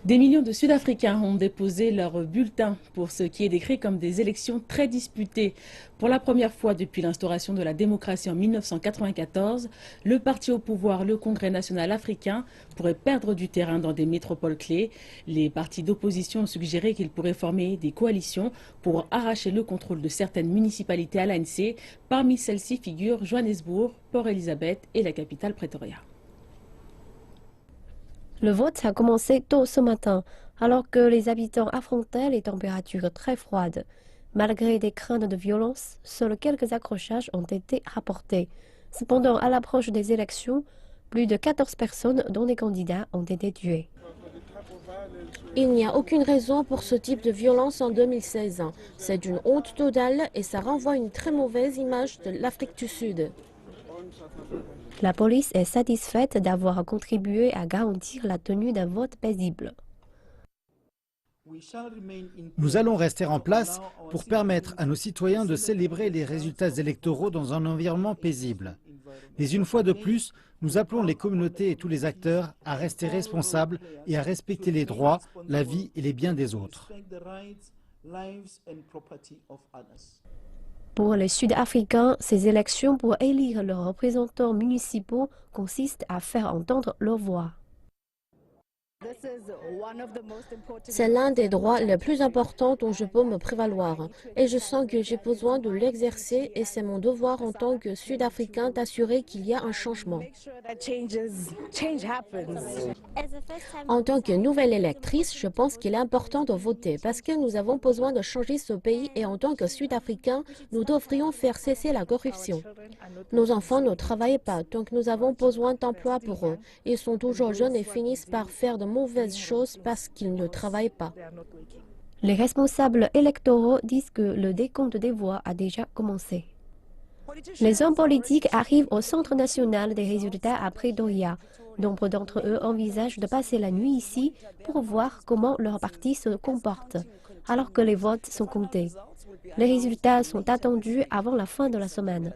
Des millions de Sud-Africains ont déposé leur bulletin pour ce qui est décrit comme des élections très disputées. Pour la première fois depuis l'instauration de la démocratie en 1994, le parti au pouvoir, le Congrès national africain, pourrait perdre du terrain dans des métropoles clés. Les partis d'opposition ont suggéré qu'ils pourraient former des coalitions pour arracher le contrôle de certaines municipalités à l'ANC. Parmi celles-ci figurent Johannesburg, Port Elizabeth et la capitale Pretoria. Le vote a commencé tôt ce matin, alors que les habitants affrontaient les températures très froides. Malgré des craintes de violence, seuls quelques accrochages ont été rapportés. Cependant, à l'approche des élections, plus de 14 personnes, dont des candidats, ont été tuées. Il n'y a aucune raison pour ce type de violence en 2016. C'est d'une honte totale et ça renvoie une très mauvaise image de l'Afrique du Sud. La police est satisfaite d'avoir contribué à garantir la tenue d'un vote paisible. Nous allons rester en place pour permettre à nos citoyens de célébrer les résultats électoraux dans un environnement paisible. Mais une fois de plus, nous appelons les communautés et tous les acteurs à rester responsables et à respecter les droits, la vie et les biens des autres. Pour les Sud-Africains, ces élections pour élire leurs représentants municipaux consistent à faire entendre leur voix. C'est l'un des droits les plus importants dont je peux me prévaloir et je sens que j'ai besoin de l'exercer et c'est mon devoir en tant que Sud-Africain d'assurer qu'il y a un changement. En tant que nouvelle électrice, je pense qu'il est important de voter parce que nous avons besoin de changer ce pays et en tant que Sud-Africains, nous devrions faire cesser la corruption. Nos enfants ne travaillent pas, donc nous avons besoin d'emplois pour eux. Ils sont toujours jeunes et finissent par faire de mauvaises choses parce qu'ils ne travaillent pas. Les responsables électoraux disent que le décompte des voix a déjà commencé. Les hommes politiques arrivent au Centre national des résultats à Pretoria. Nombre d'entre eux envisagent de passer la nuit ici pour voir comment leur parti se comporte, alors que les votes sont comptés. Les résultats sont attendus avant la fin de la semaine.